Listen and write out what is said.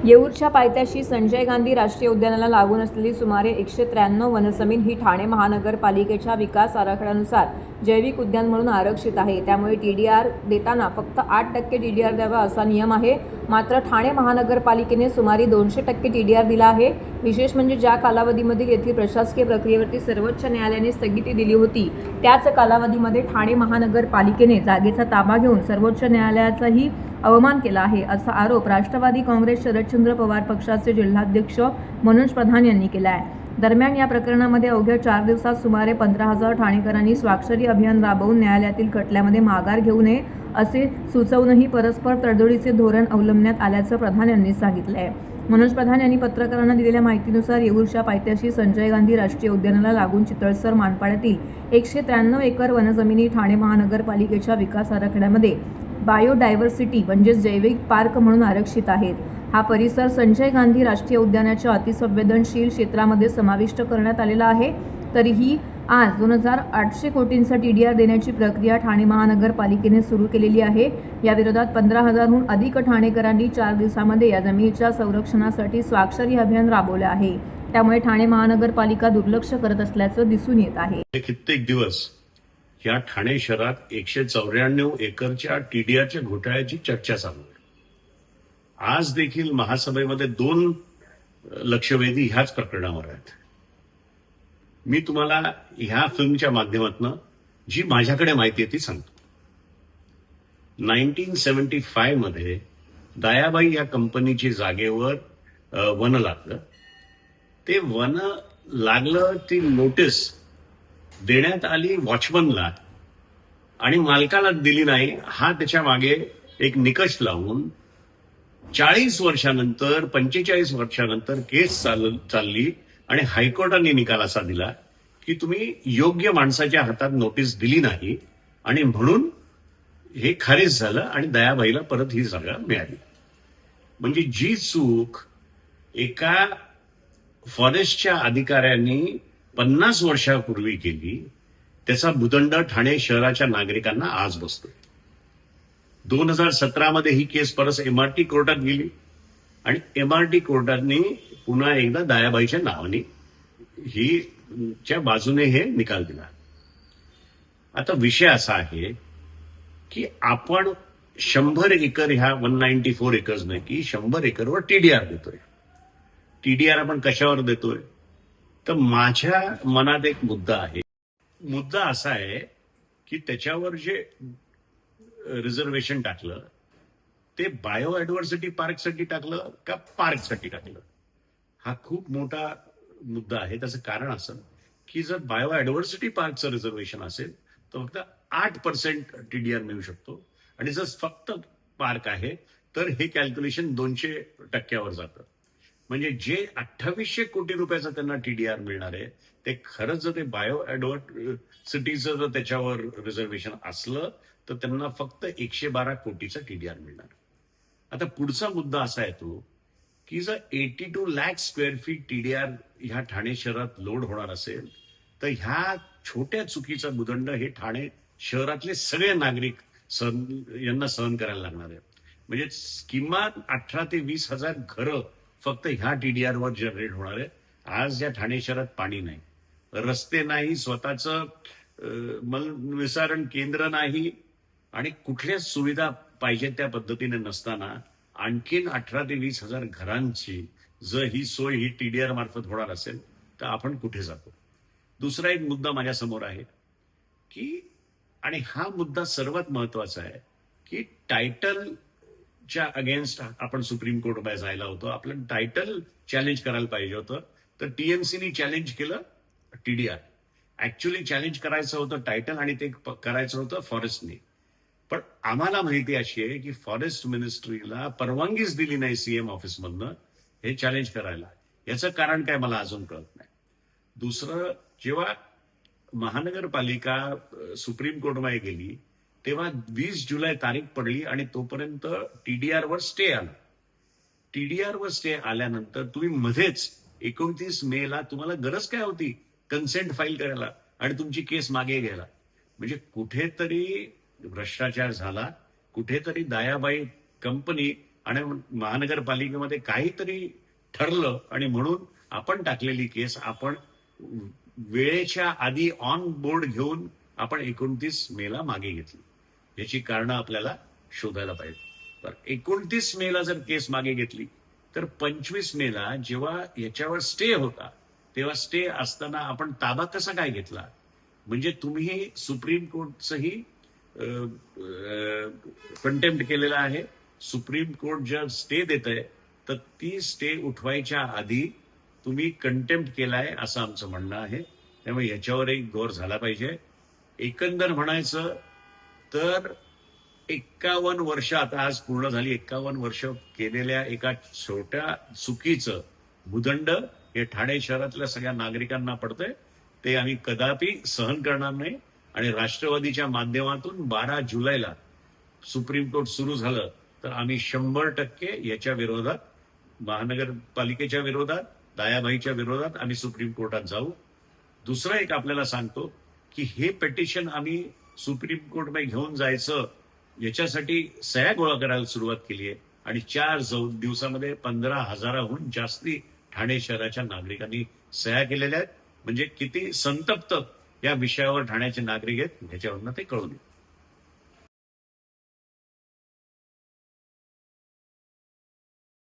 येऊरच्या पायथ्याशी संजय गांधी राष्ट्रीय उद्यानाला लागून असलेली सुमारे 193 वनजमीन ही ठाणे महानगरपालिकेच्या विकास आराखड्यानुसार जैविक उद्यान म्हणून आरक्षित आहे. त्यामुळे टीडीआर देताना फक्त 8% टीडीआर द्यावा असा नियम आहे. मात्र ठाणे महानगरपालिकेने सुमारे 200% टीडीआर दिला आहे. विशेष म्हणजे ज्या कालावधीमध्ये येथील प्रशासकीय प्रक्रियेवरती सर्वोच्च न्यायालयाने स्थगिती दिली होती, त्याच कालावधीमध्ये ठाणे महानगरपालिकेने जागेचा ताबा घेऊन सर्वोच्च न्यायालयाचाही अवमान केला आहे, असा आरोप राष्ट्रवादी काँग्रेस शरदचंद्र पवार पक्षाचे जिल्हाध्यक्ष मनोज प्रधान यांनी केला आहे. दरम्यान या प्रकरणामध्ये अवघ्या 4 दिवसात सुमारे 15,000 ठाणेकरांनी स्वाक्षरी अभियान राबवून न्यायालयातील खटल्यामध्ये माघार घेऊ नये असे सुचवूनही परस्पर तडजोडीचे धोरण अवलंबण्यात आल्याचं प्रधान यांनी सांगितलं आहे. मनोज प्रधान यांनी पत्रकारांना दिलेल्या माहितीनुसार येऊरच्या पायथ्याशी संजय गांधी राष्ट्रीय उद्यानाला लागून चितळसर मानपाड्यातील 193 एकर वनजमिनी ठाणे महानगरपालिकेच्या विकास आराखड्यामध्ये बायोडायव्हर्सिटी म्हणजेच जैविक पार्क म्हणून आरक्षित आहेत. हा परिसर संजय गांधी राष्ट्रीय उद्यानाच्या अतिसंवेदनशील क्षेत्रामध्ये समाविष्ट करण्यात आलेला आहे. तरीही आज 2,800 कोटींचा टीडीआर देण्याची प्रक्रिया ठाणे महानगरपालिकेने सुरू केलेली आहे. या विरोधात 15,000हून अधिक ठाणेकरांनी 4 दिवसांमध्ये या जमिनीच्या संरक्षणासाठी स्वाक्षरी अभियान राबवले आहे. त्यामुळे ठाणे महानगरपालिका दुर्लक्ष करत असल्याचं दिसून येत आहे. कित्येक दिवस या ठाणे शहरात 194 एकरच्या टीडीआरच्या घोटाळ्याची चर्चा चालू आहे. आज देखील महासभेमध्ये 2 लक्षवेधी ह्याच प्रकरणावर आहेत. मी तुम्हाला ह्या फिल्मच्या माध्यमातून जी माझ्याकडे माहिती आहे ती सांगतो. 1975 मध्ये दयाबाई या कंपनीची जागेवर वन लागलं. ते वन लागलं, ती नोटीस देण्यात आली वॉचमनला आणि मालकाला दिली नाही. हा त्याच्या मागे एक निकष लावून 40 वर्षानंतर 45 वर्षानंतर केस चालली आणि हायकोर्टाने निकाल असा दिला की तुम्ही योग्य माणसाच्या हातात नोटीस दिली नाही आणि म्हणून हे खारिज झालं आणि दयाबाईला परत ही जागा मिळाली. म्हणजे जी चूक एका फॉरेस्टच्या अधिकाऱ्यांनी 50 वर्षापूर्वी केली, त्याचा भूदंड ठाणे शहराच्या नागरिकांना आज बसतोय. 2017 मध्ये ही केस परत एमआरटी कोर्टात गेली आणि एमआरटी कोर्टाने पुन्हा एकदा दयाबाईच्या नावाने ही च्या बाजूने हे निकाल दिला. आता विषय असा आहे की आपण 100 एकर ह्या 194 एकर्स की 100 एकरवर टीडीआर देतोय. टीडीआर आपण कशावर देतोय? तर माझ्या मनात एक मुद्दा आहे. मुद्दा असा आहे की त्याच्यावर जे रिझर्वेशन टाकलं ते बायोडायव्हर्सिटी पार्कसाठी टाकलं का पार्कसाठी टाकलं, हा खूप मोठा मुद्दा आहे. त्याचं कारण असं की जर बायोडायव्हर्सिटी पार्कचं रिझर्वेशन असेल तर फक्त 8% टीडीआर मिळू शकतो आणि जर फक्त पार्क आहे तर हे कॅल्क्युलेशन 200% जातं. म्हणजे जे 2800 कोटी रुपयाचं त्यांना टीडीआर मिळणार आहे ते खरंच जर ते बायोडायव्हर्सिटीचं जर त्याच्यावर रिझर्वेशन असलं तर त्यांना फक्त 112 कोटीचा टीडीआर मिळणार. आता पुढचा मुद्दा असा येतो की जर 82 लाख स्क्वेअर फीट टीडीआर ह्या ठाणे शहरात लोड होणार असेल तर ह्या छोट्या चुकीचा भूदंड हे ठाणे शहरातले सगळे नागरिक यांना सहन करायला लागणार आहे. म्हणजे किमान 18 ते 20 हजार घरं फक्त ह्या टीडीआर वर जनरेट होणार आहे. आज या ठाणे शहरात पाणी नाही, रस्ते नाही, स्वतःचं मलनिसारण केंद्र नाही आणि कुठल्याच सुविधा पाहिजे त्या पद्धतीने नसताना आणखीन 18 ते 20 हजार घरांची जर ही सोय ही टीडीआर मार्फत होणार असेल तर आपण कुठे जातो? दुसरा एक मुद्दा माझ्या समोर आहे की, आणि हा मुद्दा सर्वात महत्वाचा आहे की टायटलच्या अगेन्स्ट आपण सुप्रीम कोर्टमध्ये जायला होतं. आपलं टायटल चॅलेंज करायला पाहिजे होतं, तर टीएमसीनी चॅलेंज केलं टीडीआर. ऍक्च्युअली चॅलेंज करायचं होतं टायटल आणि ते करायचं होतं फॉरेस्टने. पण आम्हाला माहिती अशी आहे की फॉरेस्ट मिनिस्ट्रीला परवानगीच दिली नाही सीएम ऑफिसमधनं हे चॅलेंज करायला. याचं कारण काय मला अजून कळत नाही. दुसरं, जेव्हा महानगरपालिका सुप्रीम कोर्टमध्ये गेली तेव्हा 20 जुलै तारीख पडली आणि तोपर्यंत टीडीआर वर स्टे आला. टीडीआर वर स्टे आल्यानंतर तुम्ही मध्येच 29 मेला तुम्हाला गरज काय होती कन्सेंट फाईल करायला आणि तुमची केस मागे घ्यायला? म्हणजे कुठेतरी भ्रष्टाचार झाला, कुठेतरी दयाबाई कंपनी आणि महानगरपालिकेमध्ये काहीतरी ठरलं आणि म्हणून आपण टाकलेली केस आपण वेळेच्या आधी ऑन बोर्ड घेऊन आपण 29 मेला मागे घेतली. याची कारणं आपल्याला शोधायला पाहिजे. तर 29 मेला जर केस मागे घेतली तर 25 मेला जेव्हा याच्यावर स्टे होता तेव्हा स्टे असताना आपण ताबा कसा काय घेतला? म्हणजे तुम्ही सुप्रीम कोर्टचंही कंटेम्प्ट केलेला आहे. सुप्रीम कोर्ट जर स्टे देत आहे तर ती स्टे उठवायच्या आधी तुम्ही कंटेम्प्ट केलाय असं आमचं म्हणणं आहे. त्यामुळे याच्यावरही गौर झाला पाहिजे. एकंदर म्हणायचं तर 51 वर्ष आता आज पूर्ण झाली. 51 वर्ष केलेल्या एका छोट्या चुकीचं भूदंड हे ठाणे शहरातल्या सगळ्या नागरिकांना पडतंय. ते आम्ही कदापि सहन करणार नाही आणि राष्ट्रवादीच्या माध्यमातून 12 जुलैला सुप्रीम कोर्ट सुरू झालं तर आम्ही 100% याच्या विरोधात, महानगरपालिकेच्या विरोधात, दयाबाईच्या विरोधात आम्ही सुप्रीम कोर्टात जाऊ. दुसरं एक आपल्याला सांगतो की हे पिटिशन आम्ही सुप्रीम कोर्टमध्ये घेऊन जायचं याच्यासाठी सह्या गोळा करायला सुरुवात केली आहे आणि 4 दिवसामध्ये 15,000हून जास्ती ठाणे शहराच्या नागरिकांनी सह्या केलेल्या आहेत. म्हणजे किती संतप्त या विषयावर ठाण्याचे नागरिक आहेत ह्याच्यावरनं ते कळून येईल.